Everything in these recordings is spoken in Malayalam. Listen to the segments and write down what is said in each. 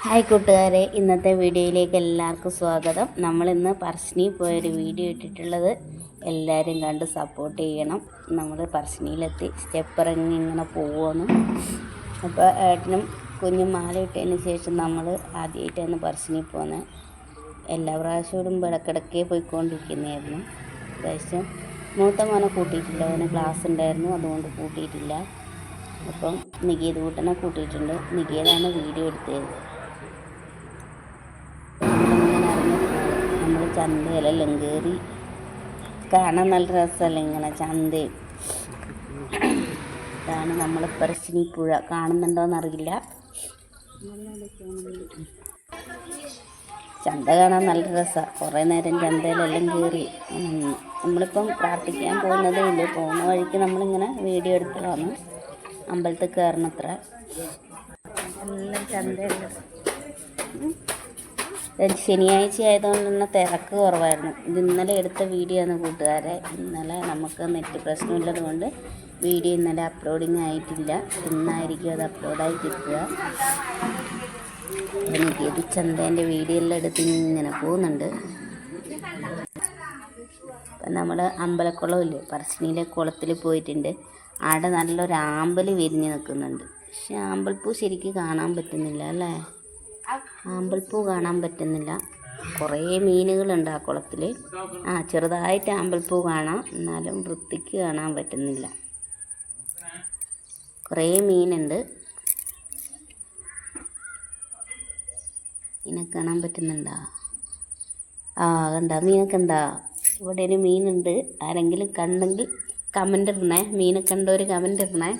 ഹായ് കൂട്ടുകാരെ, ഇന്നത്തെ വീഡിയോയിലേക്ക് എല്ലാവർക്കും സ്വാഗതം. നമ്മളിന്ന് പറശ്ശിനി പോയൊരു വീഡിയോ ഇട്ടിട്ടുള്ളത്. എല്ലാവരും കണ്ട് സപ്പോർട്ട് ചെയ്യണം. നമ്മൾ പറശ്ശിനിയിലെത്തി സ്റ്റെപ്പ് ഇറങ്ങി ഇങ്ങനെ പോവുമെന്ന്. അപ്പോൾ ഏട്ടനും കുഞ്ഞും മാല ഇട്ടതിന് ശേഷം നമ്മൾ ആദ്യമായിട്ടാണ് പറശ്ശിനി പോകുന്നത്. എല്ലാ പ്രാവശ്യവും ഇടയ്ക്കിടയ്ക്ക് പോയിക്കൊണ്ടിരിക്കുന്നതായിരുന്നു. പ്രാവശ്യം മൂത്ത മോനെ കൂട്ടിയിട്ടില്ല, അവന് ക്ലാസ് ഉണ്ടായിരുന്നു, അതുകൊണ്ട് കൂട്ടിയിട്ടില്ല. അപ്പം നികേത് കൂട്ടനെ കൂട്ടിയിട്ടുണ്ട്. നികേതാണ് വീഡിയോ എടുത്തത്. നമ്മൾ ചന്തയിലെല്ലാം കയറി കാണാൻ നല്ല രസമല്ല, ഇങ്ങനെ ചന്തയും. ഇതാണ് നമ്മൾ പറശ്ശിനി പുഴ. കാണുന്നുണ്ടോയെന്നറിയില്ല. ചന്ത കാണാൻ നല്ല രസമാണ്. കുറേ നേരം ചന്തയിലെല്ലാം കയറി. നമ്മളിപ്പം പ്രാർത്ഥിക്കാൻ പോകുന്നതേ ഇല്ല. പോകുന്ന വഴിക്ക് നമ്മളിങ്ങനെ വീഡിയോ എടുത്തതാണ്. അമ്പലത്തിൽ കയറണത്ര എല്ലാം ചന്തയുണ്ട്. ശനിയാഴ്ച ആയതുകൊണ്ട് തന്നെ തിരക്ക് കുറവായിരുന്നു. ഇത് ഇന്നലെ എടുത്ത വീഡിയോ ആണ് കൂട്ടുകാരെ. ഇന്നലെ നമുക്ക് നെറ്റ് പ്രശ്നമില്ലത് കൊണ്ട് വീഡിയോ ഇന്നലെ അപ്ലോഡിങ് ആയിട്ടില്ല. ഇന്നായിരിക്കും അത് അപ്ലോഡായി കിട്ടുക. എനിക്ക് ഇത് ചന്തേൻ്റെ വീഡിയോ എല്ലാം എടുത്ത് ഇങ്ങനെ പോകുന്നുണ്ട്. ഇപ്പം നമ്മൾ അമ്പലക്കുളമില്ലേ, പറശ്ശിനിയിലെ കുളത്തിൽ പോയിട്ടുണ്ട്. അവിടെ നല്ലൊരു ആമ്പൽ വിരിഞ്ഞ് നിൽക്കുന്നുണ്ട്. പക്ഷെ ആമ്പൽപ്പൂ ശരിക്കും കാണാൻ പറ്റുന്നില്ല അല്ലേ? ആമ്പൽപ്പൂ കാണാൻ പറ്റുന്നില്ല. കുറേ മീനുകളുണ്ട് ആ കുളത്തിൽ. ചെറുതായിട്ട് ആമ്പൽപ്പൂ കാണാം, എന്നാലും വൃത്തിക്ക് കാണാൻ പറ്റുന്നില്ല. കുറേ മീനുണ്ട്. മീനൊക്കെ കാണാൻ പറ്റുന്നുണ്ടോ? കണ്ട മീനൊക്കെ ഉണ്ടോ? ഇവിടെ ഒരു മീനുണ്ട്. ആരെങ്കിലും കണ്ടെങ്കിൽ കമൻ്റ് ഇടണേ. മീനെ കണ്ടൊരു കമൻ്റ് ഇടണേ.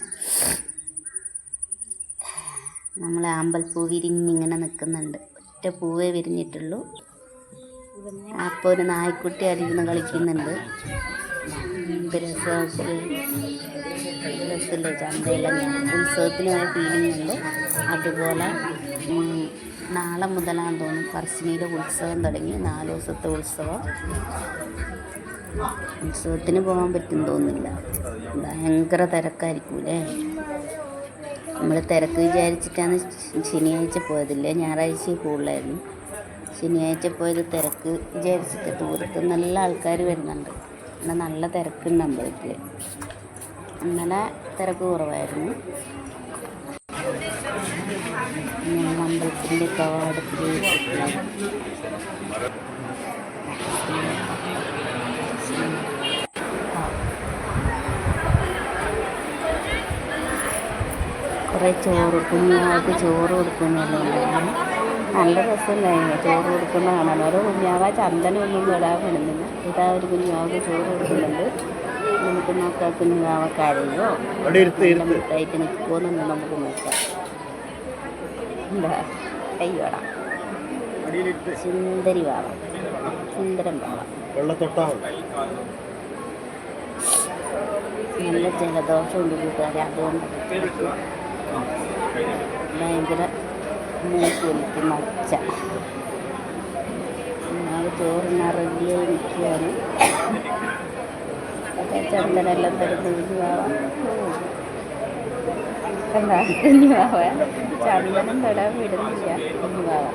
നമ്മൾ ആമ്പൽപ്പൂ വിരിഞ്ഞിങ്ങനെ നിൽക്കുന്നുണ്ട്. ഒറ്റ പൂവേ വിരിഞ്ഞിട്ടുള്ളൂ. അപ്പോൾ ഒരു നായ്ക്കുട്ടി അരിഞ്ഞ് കളിക്കുന്നുണ്ട്. രസമില്ലേ ചന്തയിലെല്ലാം? ഉത്സവത്തിനുള്ള ഫീലിംഗ് ഉണ്ട്. അതുപോലെ നാളെ മുതലാണെന്ന് തോന്നുന്നു പറശ്ശിനിയിലെ ഉത്സവം തുടങ്ങി. 4 ദിവസത്തെ ഉത്സവം. ഉത്സവത്തിന് പോകാൻ പറ്റും തോന്നുന്നില്ല. ഭയങ്കര തിരക്കായിരിക്കൂലേ? നമ്മൾ തിരക്ക് വിചാരിച്ചിട്ടാണ് ശനിയാഴ്ച പോയതില്ലേ, ഞായറാഴ്ച പോകുള്ളായിരുന്നു. ശനിയാഴ്ച പോയത് തിരക്ക് വിചാരിച്ചിട്ട്. ദൂരത്ത് നല്ല ആൾക്കാർ വരുന്നുണ്ട്. എന്നാൽ നല്ല തിരക്കുണ്ട് അമ്പലത്തിൽ. ഇന്നലെ തിരക്ക് കുറവായിരുന്നു. അമ്പലത്തിൻ്റെ കവാടത്തിൽ കുറേ കുഞ്ഞാവർക്ക് ചോറ് കൊടുക്കുന്നതല്ലേ. നല്ല രസമല്ലായിരുന്നു ചോറ് കൊടുക്കുന്ന കാണാൻ. ഓരോ കുഞ്ഞാവ ചന്ദനമൊന്നും തൊടാൻ വിടുന്നില്ല. ഇതാ ഒരു കുഞ്ഞാവക്ക് ചോറ് കൊടുക്കുന്നുണ്ട്. നമുക്ക് നോക്കാം കുഞ്ഞാവ കരയോ മിട്ടായിട്ട് നിൽക്കുമെന്നൊന്നും നമുക്ക് നോക്കാം. എന്താ കയ്യോടാ സുന്ദരി വാവ, സുന്ദരം വാവ. നല്ല ജലദോഷമുണ്ട് കൂട്ടുകാരെ, അതുകൊണ്ട് ഭയങ്കര മൂക്കൊലിക്ക് മച്ച. ഞങ്ങൾ ചോറിന് റെഡിയായി നിൽക്കുകയാണ്. അതൊക്കെ ചന്ദനെല്ലാം തരുന്ന കുഞ്ഞുവാവ. എന്താ കുഞ്ഞുവാവ ചന്ദനം തൊടാൻ വിടുന്നില്ല. കുഞ്ഞുവാവ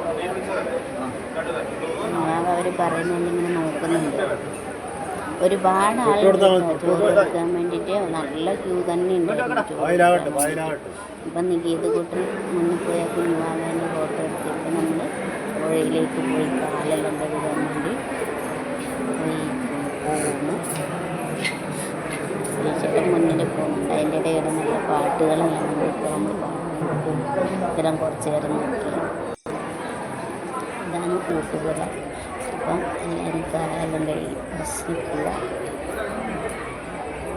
അവർ പറയുന്നുണ്ടിങ്ങനെ നോക്കുന്നുണ്ട്. ഒരുപാട് ആളുകൾ ചോറ് കൊടുക്കാൻ വേണ്ടിയിട്ട് നല്ല ക്യൂ തന്നെ ഉണ്ട്. ഇപ്പം നികേത് കൂട്ടൻ മുന്നിൽ പോയ കുഞ്ഞുവാവേൻ്റെ ഫോട്ടോ എടുത്തിട്ട് നമ്മൾ പുഴയിലേക്ക് പോയി കാലെല്ലാം കഴുകാൻ വേണ്ടി പോകുന്നു. ചേട്ടൻ മുന്നിൽ പോകുന്നുണ്ട്. അതിൻ്റെ ഇടയിൽ നല്ല പാട്ടുകളെല്ലാം കണ്ടിട്ട് നമ്മൾ പാടും. ഇത്തരം കുറച്ച് നേരം നോക്കി. ഇതാണ് കൂട്ടുപുര. അപ്പം എല്ലാവരും കാലെല്ലാം കഴുകി പറശ്ശിനി പോവുക.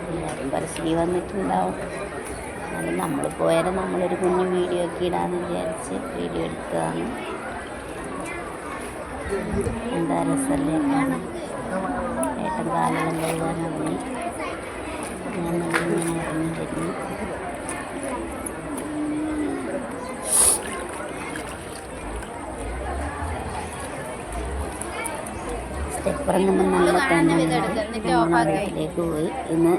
എല്ലാവരും പറശ്ശിനി വന്നിട്ടുണ്ടാവും. എന്നാലും നമ്മൾ പോയാലും നമ്മളൊരു കുഞ്ഞു വീഡിയോ ഒക്കെ ഇടാമെന്ന് വിചാരിച്ച് വീഡിയോ എടുത്തതാണ്. എന്താ രസമല്ലേ കാണാൻ? ഏട്ടൻ കാലെല്ലാം കഴുകാൻ ഇറങ്ങി. ഞാൻ ഇങ്ങനെ ഇറങ്ങിയിരുന്നു. സ്റ്റെപ്പിറങ്ങുമ്പോൾ നല്ല തന്നെയുണ്ട്. നമ്മൾ വീട്ടിലേക്ക് പോയി. ഇന്ന്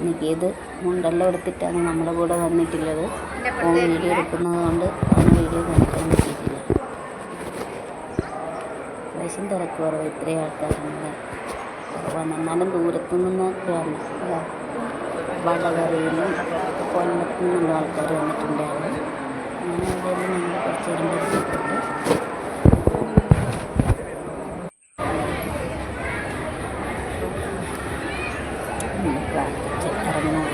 നികേത് മുണ്ടെല്ലാം എടുത്തിട്ടാണ് നമ്മുടെ കൂടെ വന്നിട്ടുള്ളത്. വീഡിയോ എടുക്കുന്നത് കൊണ്ട് വീഡിയോ കാണിക്കാൻ പറ്റിയിട്ടില്ല. കുറവ്, ഇത്രയും ആൾക്കാരുണ്ട് കുറവാണ്. എന്നാലും ദൂരത്തു നിന്നൊക്കെയാണ്, വടകരയിൽ നിന്നും കൊല്ലത്തു നിന്നുള്ള ആൾക്കാർ വന്നിട്ടുണ്ടായിരുന്നു. അങ്ങനെ അവിടെയെല്ലാം ഞങ്ങൾ കുറച്ച് നേരം പരിചയപ്പെട്ടു. പ്രാർത്ഥിച്ച് ഇറങ്ങണം.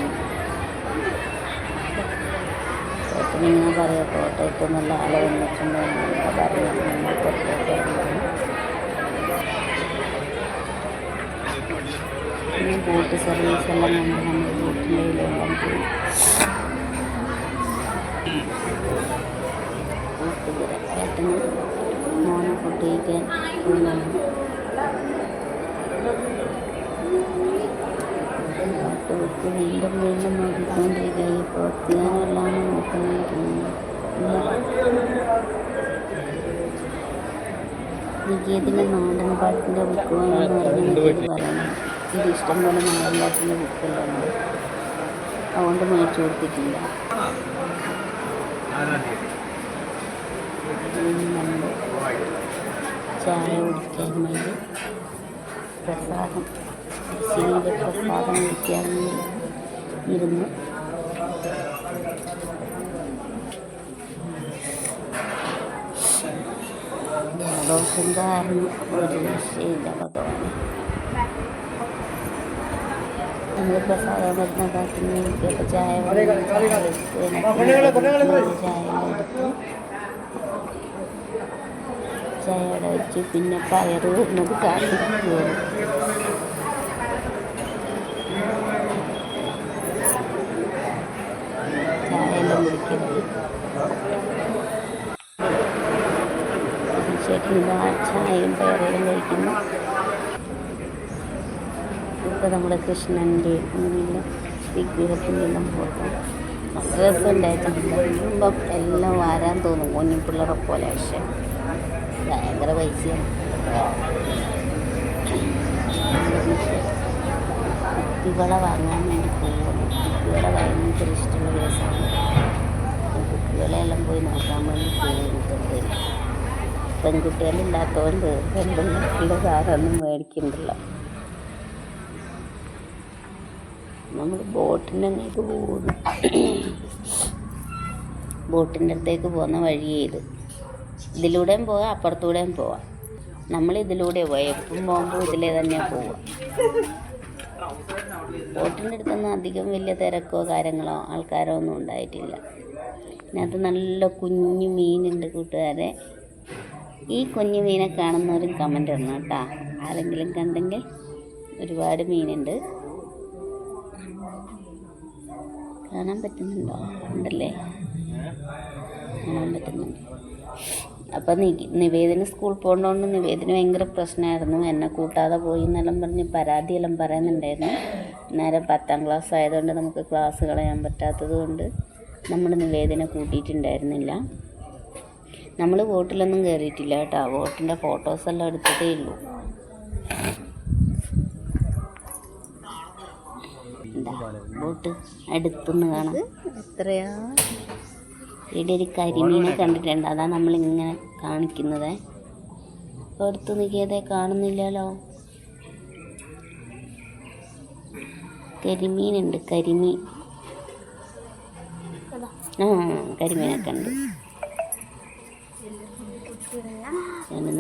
ഇങ്ങനെ പറയാം, കോട്ടയത്ത് നല്ല ആൾ വന്നിട്ടുണ്ട് എന്നൊക്കെ പറഞ്ഞിട്ട് നമ്മൾ പുറത്തേക്ക് ഇറങ്ങുന്നു. പിന്നെ ബോട്ട് സർവീസ് എല്ലാം കണ്ട് നമ്മൾ ബോട്ടിൻ്റെ ഇതിലെല്ലാം പോയി. ഏട്ടന് മോനെ ഫുഡ് കഴിക്കാൻ പോകുന്നു. പാട്ട് വീണ്ടും വീണ്ടും നോക്കിക്കൊണ്ടിരിക്കുക. ഈ പ്രവർത്തിക്കാനെല്ലാം നോക്കുന്നില്ല. നികേതിൻ്റെ നാടൻ പാട്ടിൻ്റെ ബുക്ക് വാങ്ങുമെന്ന് പറഞ്ഞ് നികേത് പറയണം. ഇത് ഇഷ്ടംപോലെ നാടൻ പാട്ടിൻ്റെ ബുക്കെല്ലാം ഉണ്ട്, അതുകൊണ്ട് മേടിച്ചു കൊടുത്തിട്ടില്ല. നമ്മൾ ചായ കുടിക്കാൻ വേണ്ടി പ്രസാദം, ശീല പ്രസാദം കുടിക്കാൻ വേണ്ടി ഇരുന്ന് ജലദോഷം കാരണം ഒരു രക്ഷയില്ല ഭഗവാനെ. നമ്മൾ പ്രസാദം വരുന്ന കാട്ടിന് എനിക്കൊക്കെ ചായ ചായയുടെ വെച്ച് പിന്നെ പയറ് വരുന്നത് കാത്തിരിക്കുകയാണ്. ചായയെല്ലാം കുടിക്കുന്നത് ചേട്ടൻ ചായയും പയറെല്ലാം കഴിക്കുന്നു. ഇപ്പോൾ നമ്മുടെ കൃഷ്ണൻ്റെ മുന്നിൽ വിഗ്രഹത്തിൻ്റെ എല്ലാം ഫോട്ടോ നല്ല രസമുണ്ടായിട്ടുണ്ട്. ഇപ്പം എല്ലാം വാരാൻ തോന്നും കുഞ്ഞിപ്പിള്ളേരെ പോലെ, പക്ഷേ ഭയങ്കര പൈസയാണ്. കുപ്പിവള വാങ്ങാൻ വേണ്ടി പോകുന്നു. കുപ്പിവള ഭയങ്കര ഇഷ്ടമുള്ള ദിവസമാണ്. കുപ്പിവളയെല്ലാം പോയി നോക്കാൻ വേണ്ടി പോകുന്നുണ്ട്. പെൺകുട്ടികളില്ലാത്തതുകൊണ്ട് പെൺകുട്ടികളുടെ സാധനമൊന്നും മേടിക്കുന്നില്ല. നമ്മൾ ബോട്ടിൻ്റെ അങ്ങേക്ക് പോകുന്നു. ബോട്ടിൻ്റെ അടുത്തേക്ക് പോകുന്ന വഴിയേ ഇത്. ഇതിലൂടെയും പോകാം, അപ്പുറത്തൂടെയും പോവാം. നമ്മളിതിലൂടെ പോയി എപ്പം പോകുമ്പോൾ ഇതിലേ തന്നെ പോവാം. ബോട്ടിൻ്റെ അടുത്തൊന്നും അധികം വലിയ തിരക്കോ കാര്യങ്ങളോ ആൾക്കാരോ ഒന്നും ഉണ്ടായിട്ടില്ല. ഇതിനകത്ത് നല്ല കുഞ്ഞു മീനുണ്ട് കൂട്ടുകാരെ. ഈ കുഞ്ഞു മീനെ കാണുന്നവരും കമൻ്റ് ഇടണം കേട്ടോ. ആരെങ്കിലും കണ്ടെങ്കിൽ ഒരുപാട് മീനുണ്ട്. കാണാൻ പറ്റുന്നുണ്ടോ? ഉണ്ടല്ലേ, കാണാൻ പറ്റുന്നുണ്ട്. അപ്പം നിവേദിന് സ്കൂൾ പോകേണ്ടതുകൊണ്ട് നിവേദിന് ഭയങ്കര പ്രശ്നമായിരുന്നു. എന്നെ കൂട്ടാതെ പോയി എന്നെല്ലാം പറഞ്ഞ് പരാതിയെല്ലാം പറയുന്നുണ്ടായിരുന്നു. നേരെ 10ാം ക്ലാസ് ആയതുകൊണ്ട് നമുക്ക് ക്ലാസ് കളയാൻ പറ്റാത്തത് കൊണ്ട് നമ്മൾ നിവേദിനെ കൂട്ടിയിട്ടുണ്ടായിരുന്നില്ല. നമ്മൾ ബോട്ടിലൊന്നും കയറിയിട്ടില്ല കേട്ടോ. ബോട്ടിൻ്റെ ഫോട്ടോസെല്ലാം എടുത്തിട്ടേ ഉള്ളൂ. എന്താ ബോട്ട് അടുത്തുനിന്ന് കാണാം. എത്രയാ ഇവിടെ ഒരു കരിമീനെ കണ്ടിട്ടുണ്ട്. അതാണ് നമ്മളിങ്ങനെ കാണിക്കുന്നത്. അപ്പോൾ അടുത്ത് നിൽക്കിയതേ കാണുന്നില്ലല്ലോ. കരിമീനുണ്ട്, കരിമീൻ. കരിമീനൊക്കെ ഉണ്ട്.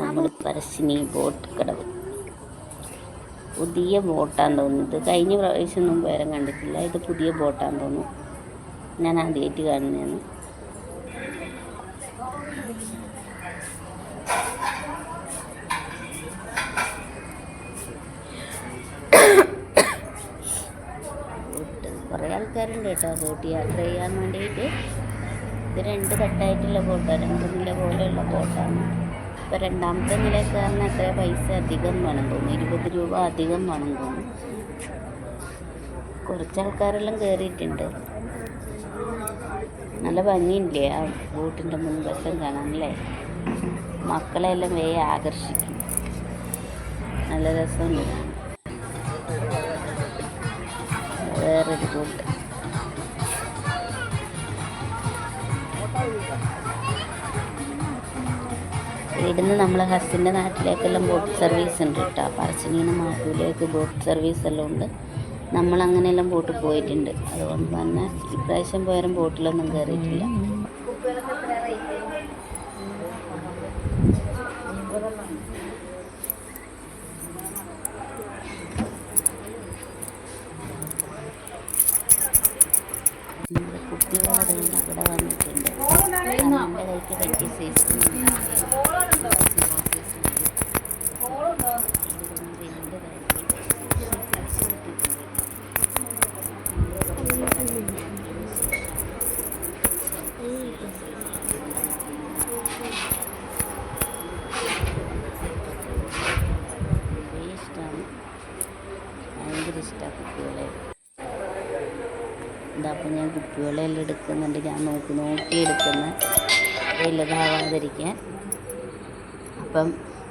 നമ്മൾ പറശ്ശിനി ബോട്ട് കടവ്. പുതിയ ബോട്ടാന്ന് തോന്നുന്നത്. കഴിഞ്ഞ പ്രാവശ്യം മുമ്പ് വേറെ കണ്ടിട്ടില്ല. ഇത് പുതിയ ബോട്ടാന്ന് തോന്നുന്നു. ഞാൻ ആദ്യമായിട്ട് കാണുന്നതാണ്. കുറേ ആൾക്കാരുണ്ട് കേട്ടോ ബോട്ട് യാത്ര ചെയ്യാൻ വേണ്ടിയിട്ട്. ഇത് 2 തട്ടായിട്ടുള്ള ബോട്ടാണ്, 2 നില പോലെയുള്ള ബോട്ടാണ്. ഇപ്പോൾ 2ാമത്തെ നില കയറുന്ന എത്ര പൈസ അധികം വേണം തോന്നുന്നു, 20 രൂപ അധികം വേണം തോന്നുന്നു. കുറച്ച് ആൾക്കാരെല്ലാം കയറിയിട്ടുണ്ട്. നല്ല ഭംഗിയില്ലേ ആ ബോട്ടിൻ്റെ മുൻവശം കാണാനല്ലേ. മക്കളെല്ലാം വേഗം ആകർഷിക്കും. നല്ല രസമുണ്ട് കാണാൻ. വേറൊരു ബോട്ട്. ഇവിടുന്ന് നമ്മൾ ഹസ്സിൻ്റെ നാട്ടിലേക്കെല്ലാം ബോട്ട് സർവീസ് ഉണ്ട് കേട്ടോ. പറശ്ശിനിന്ന് മാട്ടൂലേക്ക് ബോട്ട് സർവീസ് എല്ലാം ഉണ്ട്. നമ്മളങ്ങനെയെല്ലാം ബോട്ട് പോയിട്ടുണ്ട്. അതുകൊണ്ട് തന്നെ ഇപ്രാവശ്യം പോയാലും ബോട്ടിലൊന്നും കയറിയിട്ടില്ല. നമ്മുടെ കുട്ടികളെ അവിടെ വന്നിട്ടുണ്ട്. എൻ്റെ കൈക്ക് പറ്റിയ സൈസ് ഇഷ്ടമാണ്, ഭയങ്കര ഇഷ്ടമാണ് കുട്ടികളെ. ഇതപ്പോൾ ഞാൻ കുപ്പിവെള്ളമെല്ലാം എടുക്കുന്നുണ്ട്. ഞാൻ നോക്കി എടുക്കുന്ന വലുതാവാതിരിക്കാൻ. അപ്പം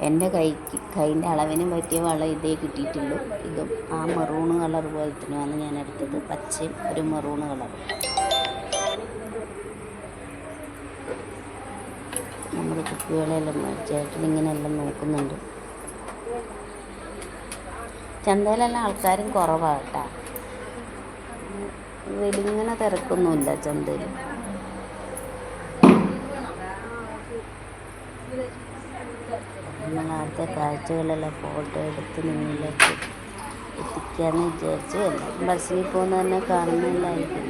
എൻ്റെ കൈൻ്റെ അളവിന് പറ്റിയ വള ഇതേ കിട്ടിയിട്ടുള്ളൂ. ഇതും ആ മെറൂണ് കളർ പോലെ തന്നെയാണ് ഞാൻ എടുത്തത്. പച്ചയും ഒരു മെറൂണ് കളറും. നമ്മുടെ കുപ്പിവെള്ളമെല്ലാം ചേട്ടനിങ്ങനെയെല്ലാം നോക്കുന്നുണ്ട്. ചന്തയിലെല്ലാം ആൾക്കാരും കുറവാണ് കേട്ടോ. വലിങ്ങനെ തിരക്കൊന്നുമില്ല ചന്തയിൽ. നമ്മൾ ആദ്യത്തെ കാഴ്ചകളെല്ലാം ഫോട്ടോ എടുത്ത് നിങ്ങളിലേക്ക് എത്തിക്കാമെന്ന് വിചാരിച്ചു. എല്ലാം ബസ്സിൽ പോകുന്ന തന്നെ കാണുന്നില്ലായിരിക്കും.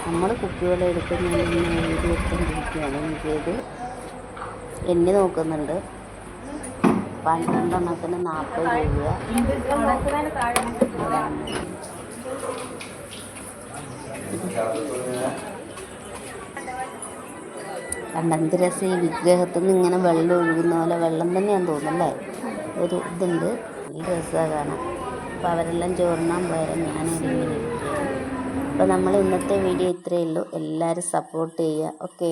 നമ്മൾ കുപ്പികൾ എടുക്കുന്നതിന് വീഡിയോ എടുത്തുകൊണ്ടിരിക്കുകയാണ്. എനിക്കത് എണ്ണി നോക്കുന്നുണ്ട്. 12 എണ്ണത്തിന് 40 രൂപ. കണ്ടെന്ത് രസം. ഈ വിഗ്രഹത്തിൽ നിന്ന് ഇങ്ങനെ വെള്ളം ഒഴുകുന്ന പോലെ വെള്ളം തന്നെയാന്ന് തോന്നുന്നല്ലേ. ഒരു ഇതുണ്ട്, നല്ല രസമാണ് കാണാൻ. അപ്പോൾ അവരെല്ലാം ചോറിനാൻ പോയാലും ഞാനിങ്ങനെ ഇരിക്കുകയാണ്. അപ്പോൾ നമ്മൾ ഇന്നത്തെ വീഡിയോ ഇത്രയേ ഉള്ളൂ. എല്ലാവരും സപ്പോർട്ട് ചെയ്യുക. ഓക്കേ.